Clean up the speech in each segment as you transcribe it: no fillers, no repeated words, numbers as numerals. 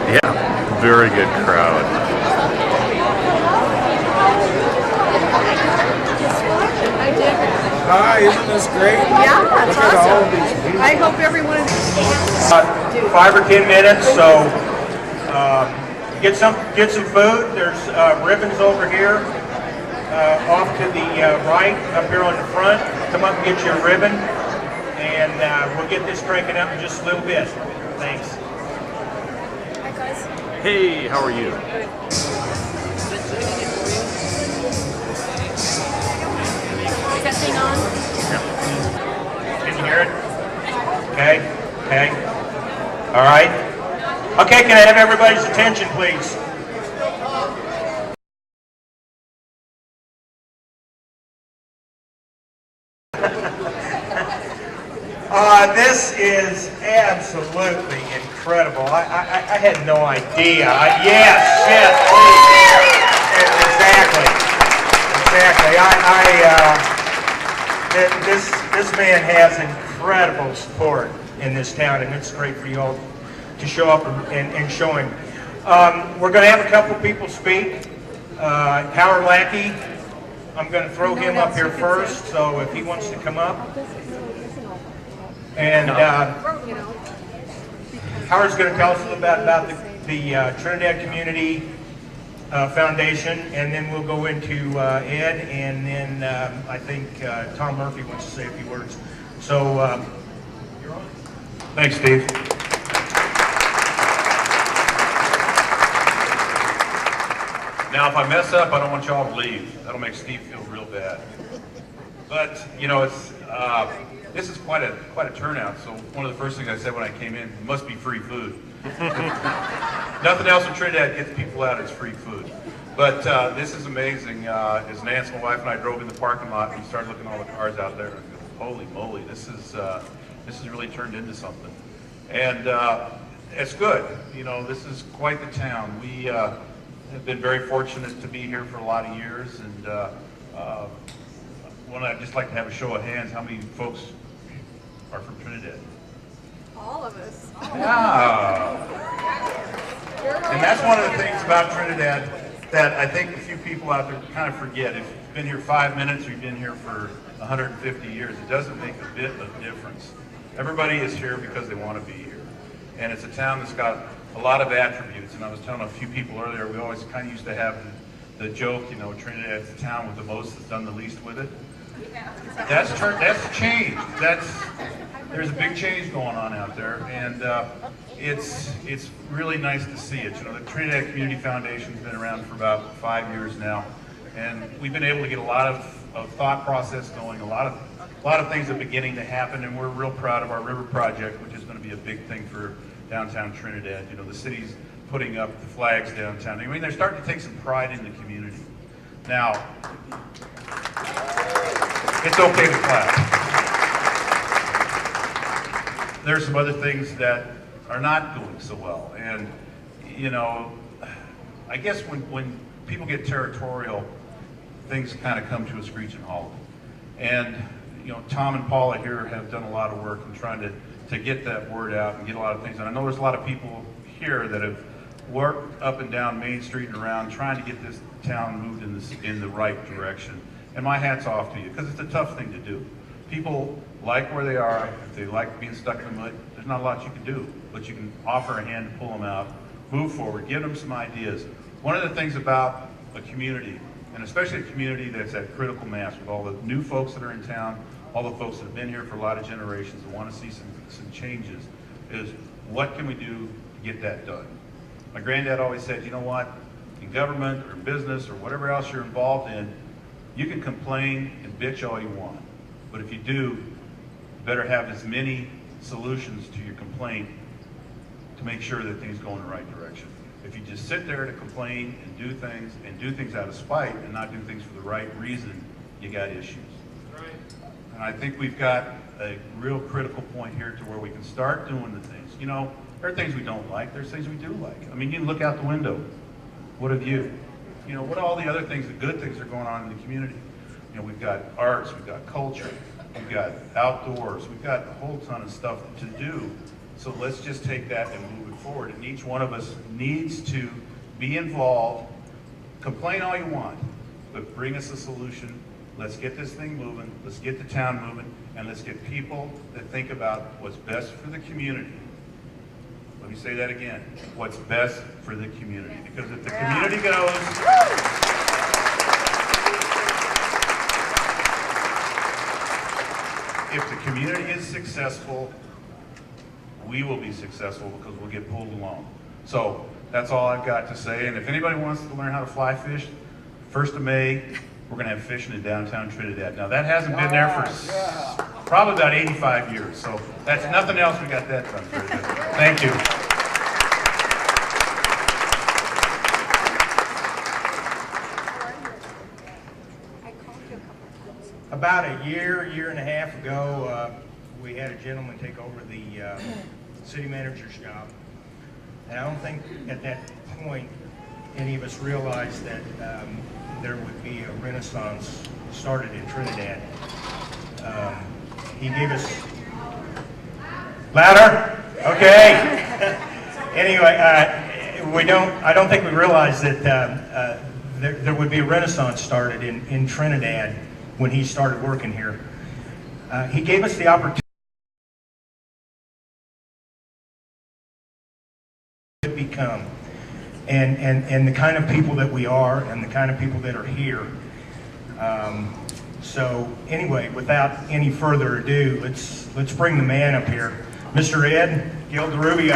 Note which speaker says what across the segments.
Speaker 1: Yeah, very good crowd.
Speaker 2: Hi, isn't this great?
Speaker 3: Yeah, that's
Speaker 2: Look at all
Speaker 3: awesome.
Speaker 2: of these people.
Speaker 3: I hope everyone.
Speaker 4: 5 or 10 minutes, so get some food. There's ribbons over here, off to the right, up here on the front. Come up and get your ribbon, and we'll get this cranking up in just a little bit. Thanks.
Speaker 3: Hi guys.
Speaker 1: Hey, how are you?
Speaker 3: Is that thing on?
Speaker 4: Can you hear it? Okay, okay. All right. Okay, can I have everybody's attention, please? This is absolutely incredible. I had no idea. Yes, please. Exactly. This man has incredible support in this town, and it's great for you all to show up and show him. We're going to have a couple people speak. Howard Lackey, I'm going to throw him up here first, so if he wants to come up. And Howard's going to tell us a little bit about the Trinidad Community Foundation, and then we'll go into Ed, and then I think Tom Murphy wants to say a few words. So, you're on. Thanks, Steve.
Speaker 5: Now, if I mess up, I don't want y'all to leave. That'll make Steve feel real bad. But you know, it's this is quite a turnout. So one of the first things I said when I came in, must be free food. Nothing else in Trinidad gets people out is free food. But this is amazing. As Nance, my wife, and I drove in the parking lot and started looking at all the cars out there. And I go, holy moly, this has really turned into something. And it's good. You know, this is quite the town. We have been very fortunate to be here for a lot of years, and I'd just like to have a show of hands. How many folks are from Trinidad?
Speaker 3: All of us.
Speaker 5: Yeah. And that's one of the things about Trinidad that I think a few people out there kind of forget. If you've been here 5 minutes or you've been here for 150 years, it doesn't make a bit of difference. Everybody is here because they want to be here. And it's a town that's got a lot of attributes. And I was telling a few people earlier, we always kind of used to have the joke, you know, Trinidad's the town with the most that's done the least with it. That's changed. There's a big change going on out there, and it's really nice to see it. You know, the Trinidad Community Foundation's been around for about 5 years now, and we've been able to get a lot of thought process going, a lot of things are beginning to happen, and we're real proud of our river project, which is going to be a big thing for downtown Trinidad. You know, the city's putting up the flags downtown. I mean, they're starting to take some pride in the community. Now, it's okay to clap. There's some other things that are not going so well, and you know, I guess when people get territorial, things kind of come to a screeching halt. And you know, Tom and Paula here have done a lot of work in trying to get that word out and get a lot of things. And I know there's a lot of people here that have worked up and down Main Street and around trying to get this town moved in the right direction. And my hat's off to you, because it's a tough thing to do. People like where they are. If they like being stuck in the mud, there's not a lot you can do, but you can offer a hand to pull them out, move forward, give them some ideas. One of the things about a community, and especially a community that's at critical mass with all the new folks that are in town, all the folks that have been here for a lot of generations and want to see some changes, is what can we do to get that done? My granddad always said, you know what, in government or business or whatever else you're involved in, you can complain and bitch all you want, but if you do, you better have as many solutions to your complaint to make sure that things go in the right direction. If you just sit there to complain and do things out of spite and not do things for the right reason, you got issues. Right. And I think we've got a real critical point here to where we can start doing the things. You know, there are things we don't like, there's things we do like. I mean, you can look out the window. What have you? You know, what are all the other things, the good things that are going on in the community? You know, we've got arts, we've got culture, we've got outdoors, we've got a whole ton of stuff to do So let's just take that and move it forward. And each one of us needs to be involved. Complain all you want, but bring us a solution. Let's get this thing moving. Let's get the town moving. And let's get people that think about what's best for the community. Let me say that again. What's best for the community. Because if the community goes, if the community is successful, we will be successful because we'll get pulled along. So that's all I've got to say. And if anybody wants to learn how to fly fish, 1st of May, we're going to have fishing in downtown Trinidad. Now that hasn't been there for probably about 85 years. So that's nothing else. We got that done. Thank you.
Speaker 4: About a year and a half ago, we had a gentleman take over the city manager's job. And I don't think at that point any of us realized that there would be a renaissance started in Trinidad. He gave us... Louder? Okay. Anyway, I don't think we realized that there would be a renaissance started in Trinidad when he started working here. He gave us the opportunity to become, and the kind of people that we are, and the kind of people that are here. So anyway, without any further ado, let's bring the man up here, Mr. Ed Gil De Rubio.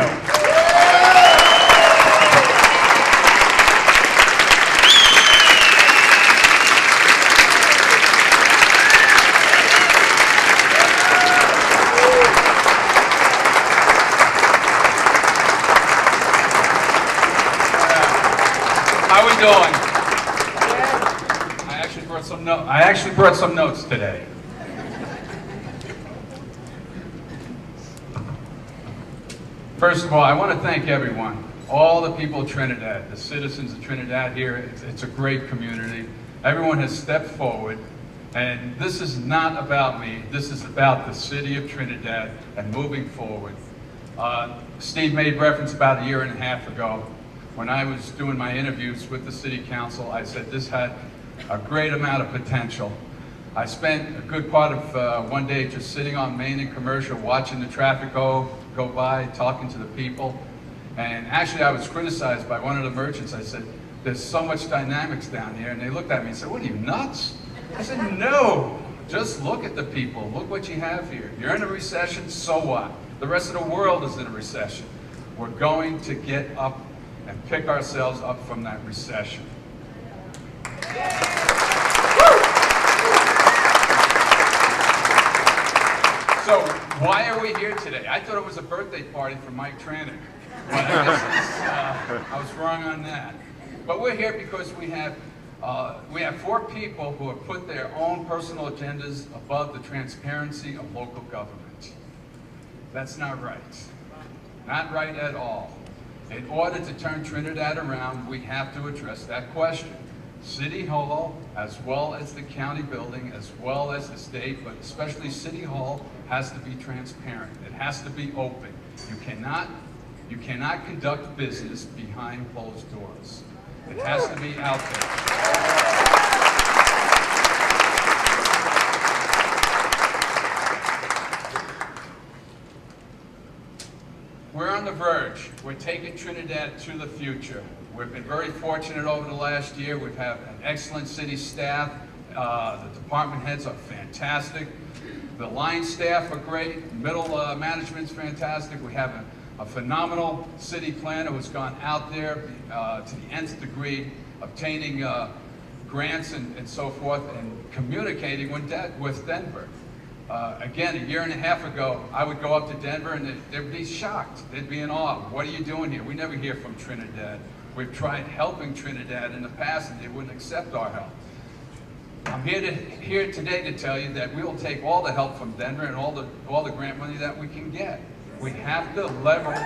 Speaker 2: How we doing? I actually brought some notes today. First of all, I want to thank everyone, all the people of Trinidad, the citizens of Trinidad here. It's a great community. Everyone has stepped forward, and this is not about me. This is about the city of Trinidad and moving forward. Steve made reference about a year and a half ago. When I was doing my interviews with the city council, I said this had a great amount of potential. I spent a good part of one day just sitting on Main and Commercial, watching the traffic go by, talking to the people. And actually I was criticized by one of the merchants. I said, there's so much dynamics down here. And they looked at me and said, what are you, nuts? I said, no, just look at the people. Look what you have here. You're in a recession, so what? The rest of the world is in a recession. We're going to get up and pick ourselves up from that recession. So why are we here today? I thought it was a birthday party for Mike Tranick, but I guess I was wrong on that. But we're here because we have 4 people who have put their own personal agendas above the transparency of local government. That's not right. Not right at all. In order to turn Trinidad around, we have to address that question. City Hall, as well as the county building, as well as the state, but especially City Hall, has to be transparent. It has to be open. You cannot conduct business behind closed doors. It has to be out there. We're on the verge. We're taking Trinidad to the future. We've been very fortunate over the last year. We've had an excellent city staff. The department heads are fantastic. The line staff are great. Middle management's fantastic. We have a phenomenal city planner who's gone out there to the nth degree, obtaining grants and so forth, and communicating with Denver. Again, a year and a half ago, I would go up to Denver and they'd be shocked. They'd be in awe. What are you doing here? We never hear from Trinidad. We've tried helping Trinidad in the past and they wouldn't accept our help. I'm here today to tell you that we will take all the help from Denver and all the grant money that we can get. We have to leverage.